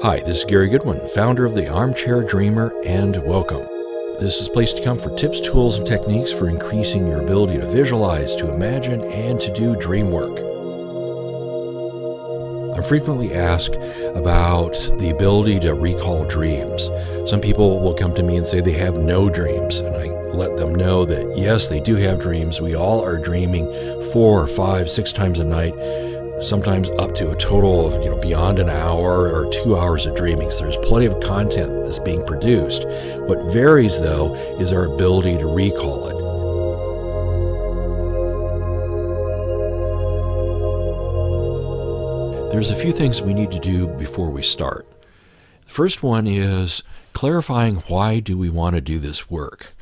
Hi, this is Gary Goodwin, founder of the Armchair Dreamer, and welcome. This is a place to come for tips, tools, and techniques for increasing your ability to visualize, to imagine, and to do dream work. I'm frequently asked about the ability to recall dreams. Some people will come to me and say they have no dreams, and I let them know that yes, they do have dreams. We all are dreaming 4, 5, 6 times a night, sometimes up to a total of beyond an hour or 2 hours of dreaming. So there's plenty of content that's being produced. What varies, though, is our ability to recall it. There's a few things we need to do before we start. The first one is clarifying why do we want to do this work.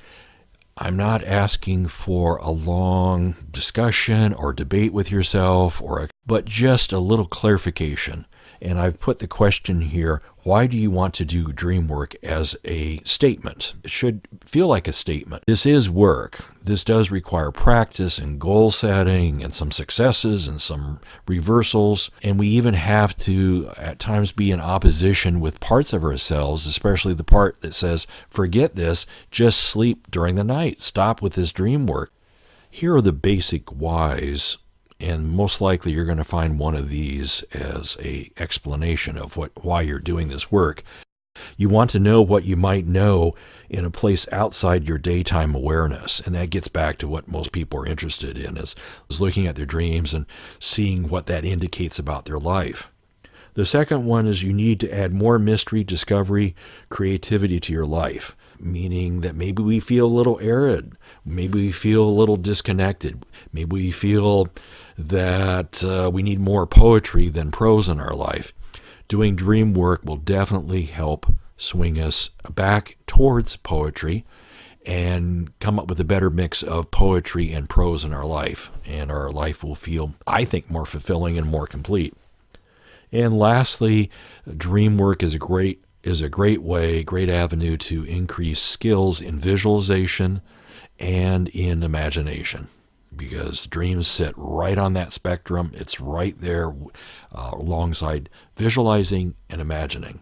I'm not asking for a long discussion or debate with yourself, but just a little clarification. And I've put the question here, why do you want to do dream work, as a statement? It should feel like a statement. This is work. This does require practice and goal setting and some successes and some reversals. And we even have to at times be in opposition with parts of ourselves, especially the part that says, forget this, just sleep during the night. Stop with this dream work. Here are the basic whys. And most likely you're going to find one of these as an explanation of why you're doing this work. You want to know what you might know in a place outside your daytime awareness. And that gets back to what most people are interested in, is looking at their dreams and seeing what that indicates about their life. The second one is you need to add more mystery, discovery, creativity to your life, meaning that maybe we feel a little arid, maybe we feel a little disconnected, maybe we feel that we need more poetry than prose in our life. Doing dream work will definitely help swing us back towards poetry and come up with a better mix of poetry and prose in our life. And our life will feel, I think, more fulfilling and more complete. And lastly, dream work is a great avenue to increase skills in visualization and in imagination, because dreams sit right on that spectrum. It's right there alongside visualizing and imagining.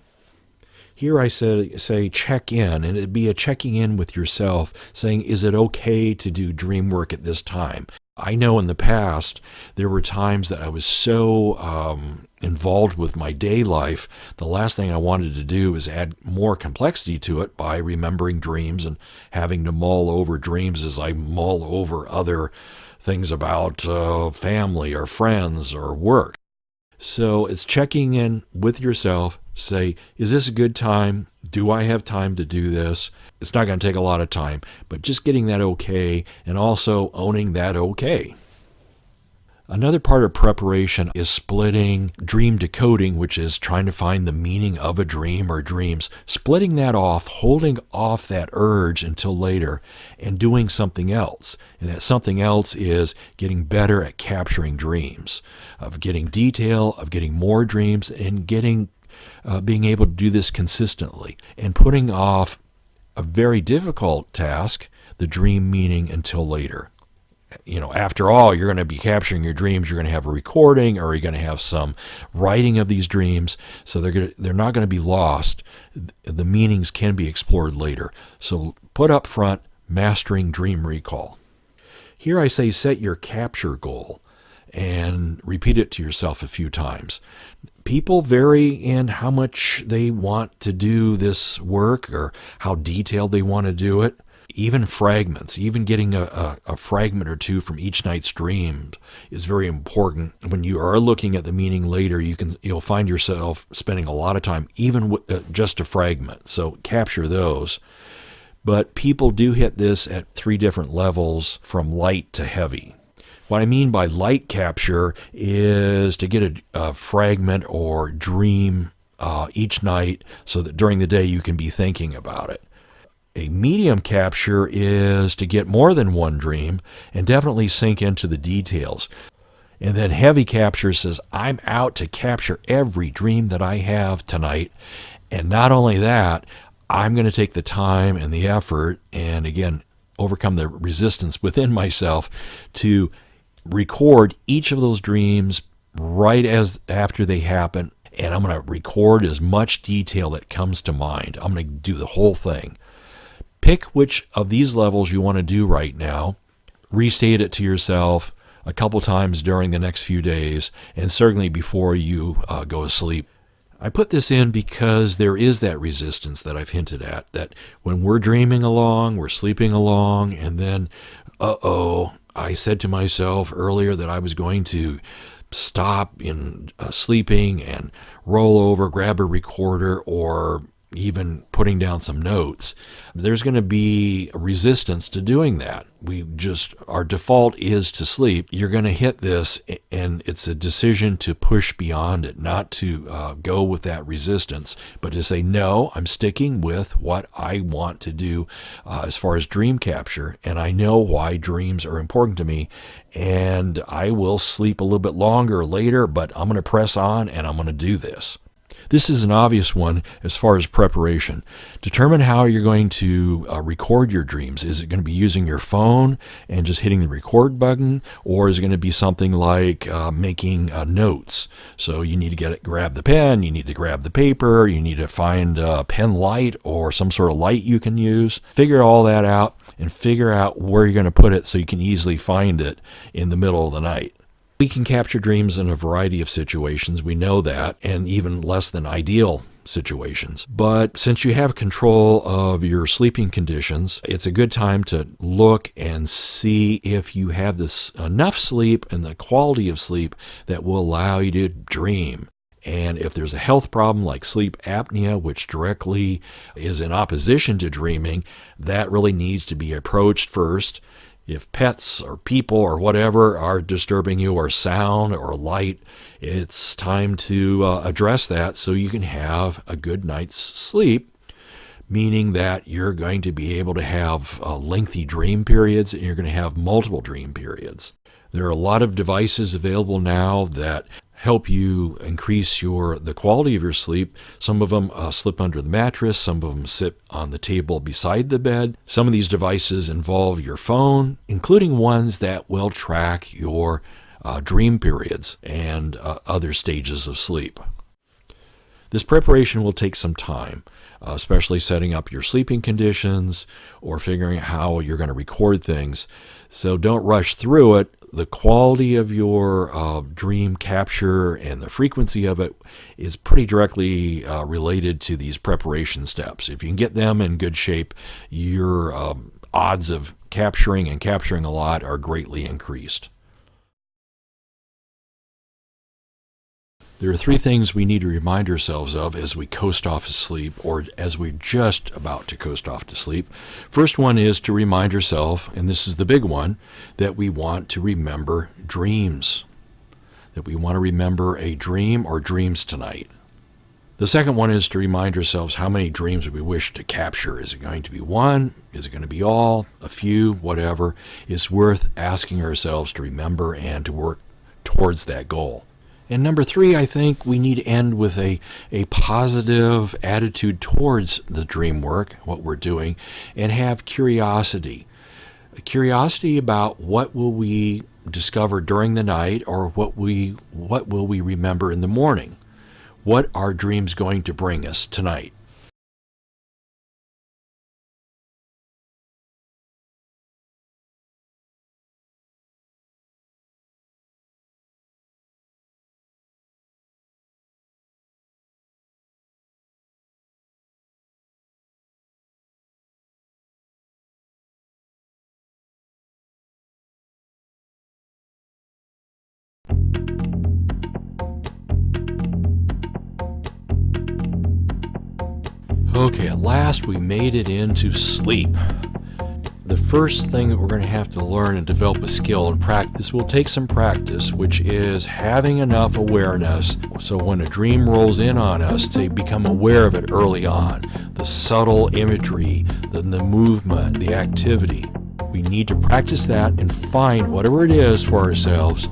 Here I say check in, and it'd be a checking in with yourself, saying, is it okay to do dream work at this time? I know in the past there were times that I was so involved with my day life, the last thing I wanted to do is add more complexity to it by remembering dreams and having to mull over dreams as I mull over other things about family or friends or work. So it's checking in with yourself, say, is this a good time? Do I have time to do this? It's not going to take a lot of time, but just getting that okay and also owning that okay. Another part of preparation is splitting dream decoding, which is trying to find the meaning of a dream or dreams, splitting that off, holding off that urge until later, and doing something else. And that something else is getting better at capturing dreams, of getting detail, of getting more dreams, and being able to do this consistently, and putting off a very difficult task, the dream meaning, until later. After all, you're going to be capturing your dreams. You're going to have a recording, or you're going to have some writing of these dreams. So they're not going to be lost. The meanings can be explored later. So put up front, mastering dream recall. Here I say set your capture goal and repeat it to yourself a few times. People vary in how much they want to do this work or how detailed they want to do it. Even fragments, even getting a fragment or two from each night's dream is very important. When you are looking at the meaning later, you'll find yourself spending a lot of time even with just a fragment. So capture those. But people do hit this at 3 different levels, from light to heavy. What I mean by light capture is to get a fragment or dream each night so that during the day you can be thinking about it. A medium capture is to get more than one dream and definitely sink into the details. And then heavy capture says, I'm out to capture every dream that I have tonight. And not only that, I'm going to take the time and the effort and, again, overcome the resistance within myself to record each of those dreams right after they happen and I'm going to record as much detail that comes to mind. I'm going to do the whole thing. Pick which of these levels you want to do right now. Restate it to yourself a couple times during the next few days, and certainly before you go to sleep. I put this in because there is that resistance that I've hinted at, that when we're dreaming along, we're sleeping along, and then, I said to myself earlier that I was going to stop in sleeping and roll over, grab a recorder, or even putting down some notes. There's going to be a resistance to doing that. Our default is to sleep. You're going to hit this, and it's a decision to push beyond it, not to go with that resistance, but to say, no, I'm sticking with what I want to do as far as dream capture, and I know why dreams are important to me, and I will sleep a little bit longer later, but I'm going to press on, and I'm going to do this. This is an obvious one as far as preparation. Determine how you're going to record your dreams. Is it going to be using your phone and just hitting the record button, or is it going to be something like making notes? So you need to grab the pen, you need to grab the paper, you need to find a pen light or some sort of light you can use. Figure all that out and figure out where you're going to put it so you can easily find it in the middle of the night. We can capture dreams in a variety of situations, we know that, and even less than ideal situations. But since you have control of your sleeping conditions, it's a good time to look and see if you have enough sleep and the quality of sleep that will allow you to dream. And if there's a health problem like sleep apnea, which directly is in opposition to dreaming, that really needs to be approached first. If pets or people or whatever are disturbing you, or sound or light, it's time to address that so you can have a good night's sleep, meaning that you're going to be able to have lengthy dream periods, and you're going to have multiple dream periods. There are a lot of devices available now that help you increase the quality of your sleep. Some of them slip under the mattress. Some of them sit on the table beside the bed. Some of these devices involve your phone, including ones that will track your dream periods and other stages of sleep. This preparation will take some time, especially setting up your sleeping conditions or figuring out how you're going to record things. So don't rush through it. The quality of your dream capture and the frequency of it is pretty directly related to these preparation steps. If you can get them in good shape, your odds of capturing a lot are greatly increased. There are three things we need to remind ourselves of as we coast off to sleep, or as we're just about to coast off to sleep. First one is to remind ourselves, and this is the big one, that we want to remember dreams. That we want to remember a dream or dreams tonight. The second one is to remind ourselves how many dreams we wish to capture. Is it going to be one? Is it going to be all? A few? Whatever. It's worth asking ourselves to remember and to work towards that goal. And number three, I think we need to end with a positive attitude towards the dream work, what we're doing, and have curiosity. A curiosity about what will we discover during the night, or what will we remember in the morning. What are dreams going to bring us tonight? Okay, at last we made it into sleep. The first thing that we're going to have to learn and develop a skill and practice will take some practice, which is having enough awareness so when a dream rolls in on us, to become aware of it early on. The subtle imagery, the movement, the activity. We need to practice that and find whatever it is for ourselves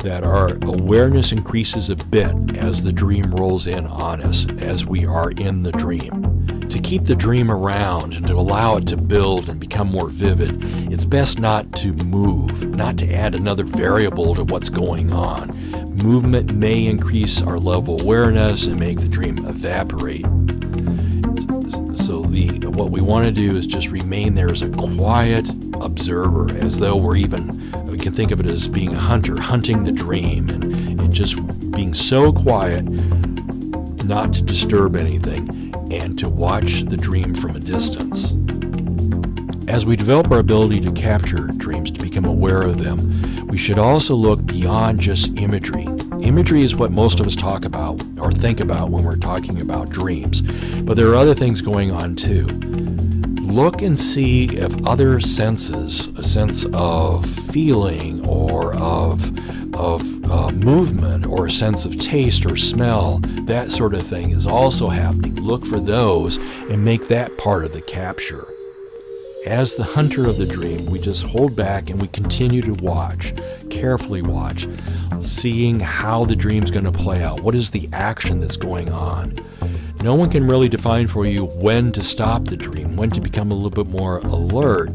that our awareness increases a bit as the dream rolls in on us, as we are in the dream. to keep the dream around and to allow it to build and become more vivid, it's best not to move, not to add another variable to what's going on. Movement may increase our level of awareness and make the dream evaporate. So what we want to do is just remain there as a quiet observer, as though we can think of it as being a hunter, hunting the dream, and just being so quiet, not to disturb anything, and to watch the dream from a distance. As we develop our ability to capture dreams, to become aware of them, we should also look beyond just imagery. Imagery is what most of us talk about or think about when we're talking about dreams, but there are other things going on too. Look and see if other senses, a sense of feeling or of movement or a sense of taste or smell, that sort of thing is also happening. Look for those and make that part of the capture. As the hunter of the dream, we just hold back and we continue to watch, carefully watch, seeing how the dream's going to play out. What is the action that's going on? No one can really define for you when to stop the dream, when to become a little bit more alert.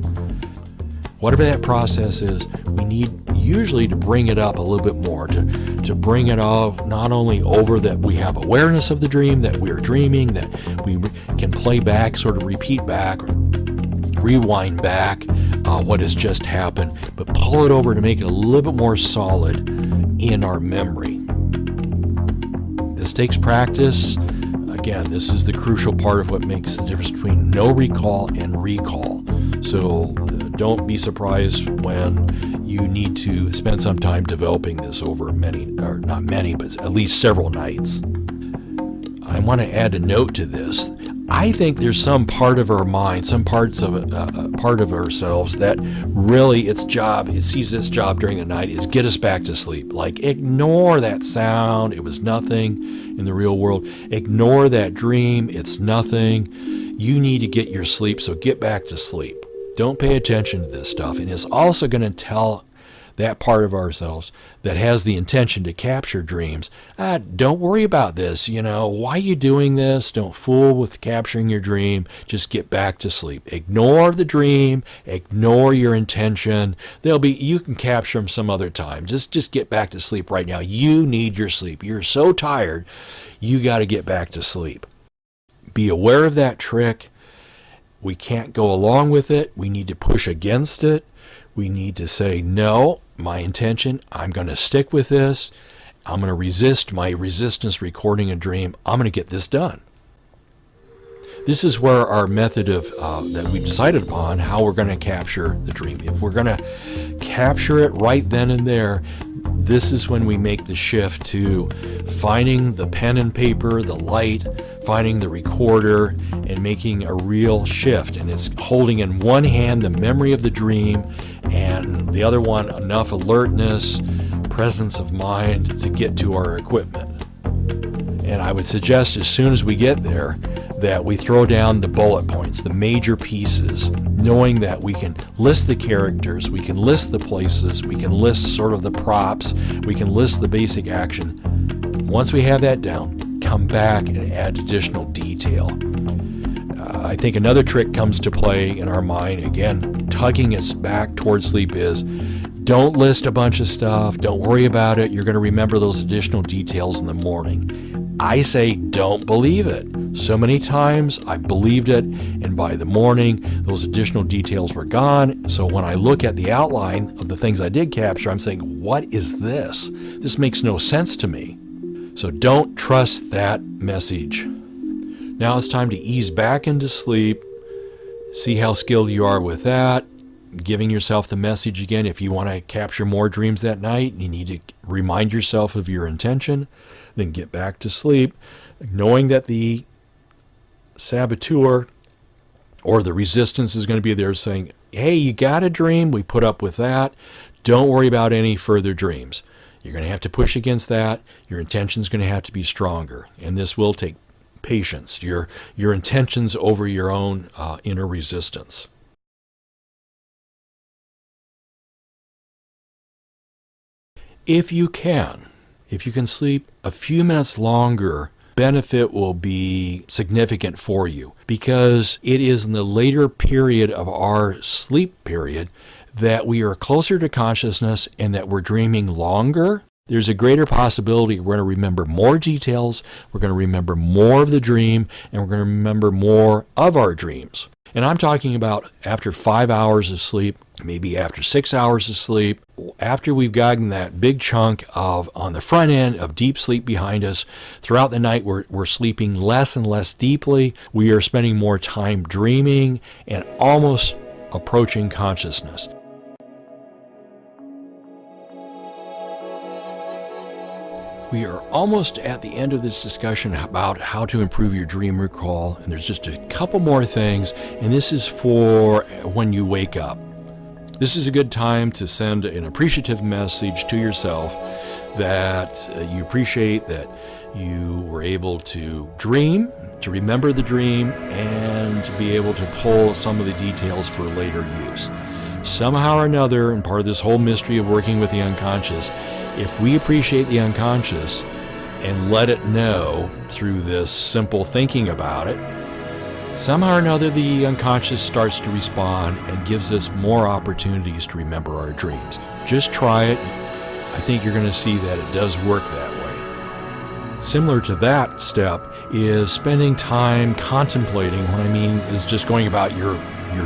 Whatever that process is, we need usually to bring it up a little bit more, to bring it all not only over that we have awareness of the dream, that we're dreaming, that we can play back, sort of repeat back, or rewind back what has just happened, but pull it over to make it a little bit more solid in our memory. This takes practice. Again, this is the crucial part of what makes the difference between no recall and recall. So don't be surprised when you need to spend some time developing this over not many, but at least several nights. I want to add a note to this. I think there's some part of our mind, some parts of part of ourselves that really it sees its job during the night is get us back to sleep. Like, ignore that sound. It was nothing in the real world. Ignore that dream. It's nothing. You need to get your sleep, so get back to sleep. Don't pay attention to this stuff. And it's also going to tell that part of ourselves that has the intention to capture dreams, don't worry about this. Why are you doing this? Don't fool with capturing your dream. Just get back to sleep. Ignore the dream. Ignore your intention. You can capture them some other time. Just get back to sleep right now. You need your sleep. You're so tired. You got to get back to sleep. Be aware of that trick. We can't go along with it. We need to push against it. We need to say, no, my intention, I'm going to stick with this. I'm going to resist my resistance recording a dream. I'm going to get this done. This is where our method of that we've decided upon, how we're going to capture the dream. If we're going to capture it right then and there, this is when we make the shift to finding the pen and paper, the light, finding the recorder, and making a real shift. And it's holding in one hand the memory of the dream, and the other one enough alertness, presence of mind to get to our equipment. And I would suggest as soon as we get there that we throw down the bullet points, the major pieces, knowing that we can list the characters, we can list the places, we can list sort of the props, we can list the basic action. Once we have that down, come back and add additional detail. I think another trick comes to play in our mind, again, tugging us back towards sleep, is don't list a bunch of stuff. Don't worry about it. You're going to remember those additional details in the morning. I say don't believe it. So many times I believed it, and by the morning, those additional details were gone. So when I look at the outline of the things I did capture, I'm saying, what is this? This makes no sense to me. So don't trust that message. Now it's time to ease back into sleep. See how skilled you are with that. Giving yourself the message again. If you want to capture more dreams that night, you need to remind yourself of your intention. Then get back to sleep, knowing that the saboteur or the resistance is going to be there saying, hey, you got a dream. We put up with that. Don't worry about any further dreams. You're going to have to push against that. Your intention is going to have to be stronger. And this will take patience, your intentions over your own inner resistance. If you can sleep a few minutes longer benefit will be significant for you, because it is in the later period of our sleep period that we are closer to consciousness and that we're dreaming longer. There's a greater possibility we're going to remember more details, we're going to remember more of the dream, and we're going to remember more of our dreams. And I'm talking about after 5 hours of sleep, maybe after 6 hours of sleep, after we've gotten that big chunk of, on the front end, of deep sleep behind us. Throughout the night, we're sleeping less and less deeply. We are spending more time dreaming and almost approaching consciousness. We are almost at the end of this discussion about how to improve your dream recall, and there's just a couple more things, and this is for when you wake up. This is a good time to send an appreciative message to yourself that you appreciate that you were able to dream, to remember the dream, and to be able to pull some of the details for later use. Somehow or another, and part of this whole mystery of working with the unconscious, if we appreciate the unconscious and let it know through this simple thinking about it, somehow or another the unconscious starts to respond and gives us more opportunities to remember our dreams. Just try it. I think you're going to see that it does work that way. Similar to that step is spending time contemplating. What I mean is just going about your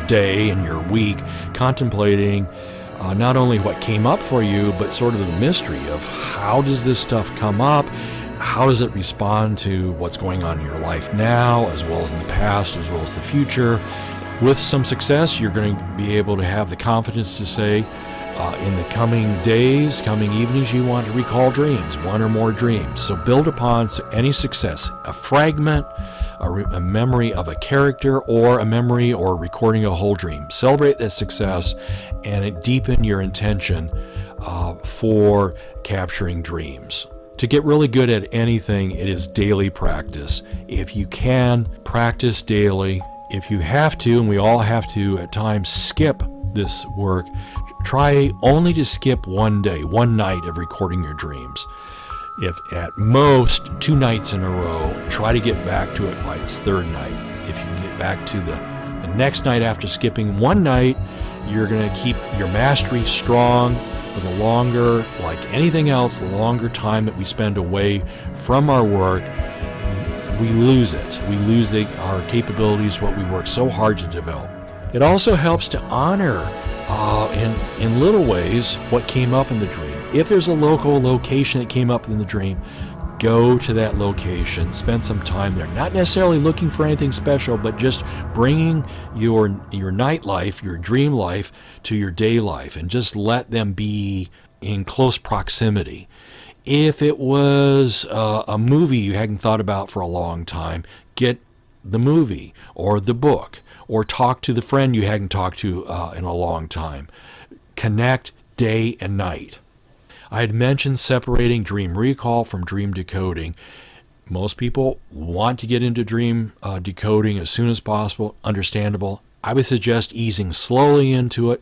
day and your week, contemplating not only what came up for you, but sort of the mystery of how does this stuff come up, how does it respond to what's going on in your life now, as well as in the past, as well as the future. With some success, you're going to be able to have the confidence to say, in the coming days, coming evenings, you want to recall dreams, one or more dreams. So build upon any success, a fragment, a memory of a character, or a memory or recording a whole dream. Celebrate that success and deepen your intention for capturing dreams. To get really good at anything, it is daily practice. If you can, practice daily. If you have to, and we all have to at times, skip this work, try only to skip one day, one night of recording your dreams. If at most 2 nights in a row, try to get back to it by its third night. If you can get back to the next night after skipping one night, you're going to keep your mastery strong. But the longer, like anything else, the longer time that we spend away from our work, we lose it. We lose our capabilities, what we work so hard to develop. It also helps to honor in little ways what came up in the dream. If there's a local location that came up in the dream, go to that location, spend some time there. Not necessarily looking for anything special, but just bringing your night life, your dream life, to your day life, and just let them be in close proximity. If it was a movie you hadn't thought about for a long time, get the movie or the book, or talk to the friend you hadn't talked to in a long time. Connect day and night. I had mentioned separating dream recall from dream decoding. Most people want to get into dream decoding as soon as possible. Understandable. I would suggest easing slowly into it.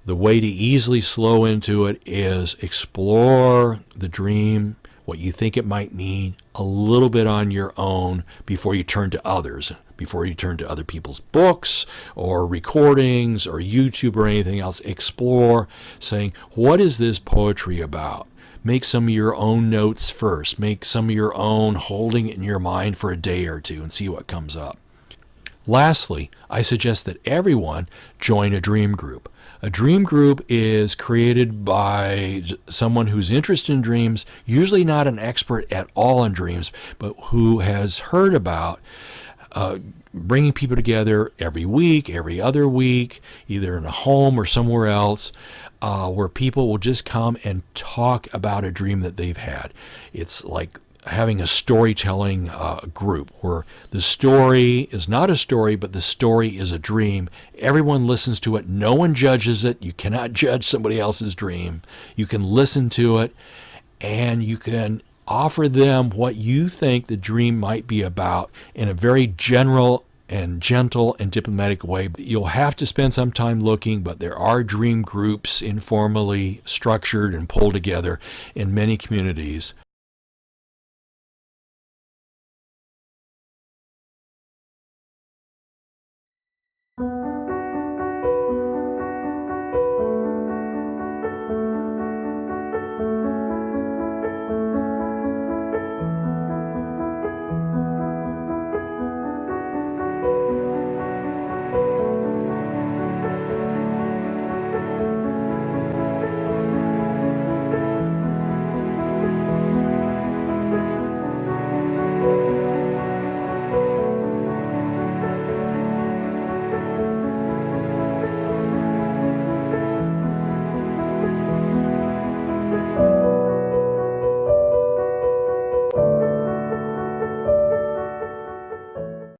The way to easily slow into it is explore the dream, what you think it might mean, a little bit on your own before you turn to others, before you turn to other people's books or recordings or YouTube or anything else. Explore, saying, what is this poetry about? Make some of your own notes first. Make some of your own, holding it in your mind for a day or two and see what comes up. Lastly, I suggest that everyone join a dream group. A dream group is created by someone who's interested in dreams, usually not an expert at all in dreams, but who has heard about bringing people together every week, every other week, either in a home or somewhere else, where people will just come and talk about a dream that they've had. It's like having a storytelling group where the story is not a story, but the story is a dream. Everyone listens to it. No one judges it. You cannot judge somebody else's dream. You can listen to it, and you can offer them what you think the dream might be about in a very general and gentle and diplomatic way. You'll have to spend some time looking, but there are dream groups informally structured and pulled together in many communities.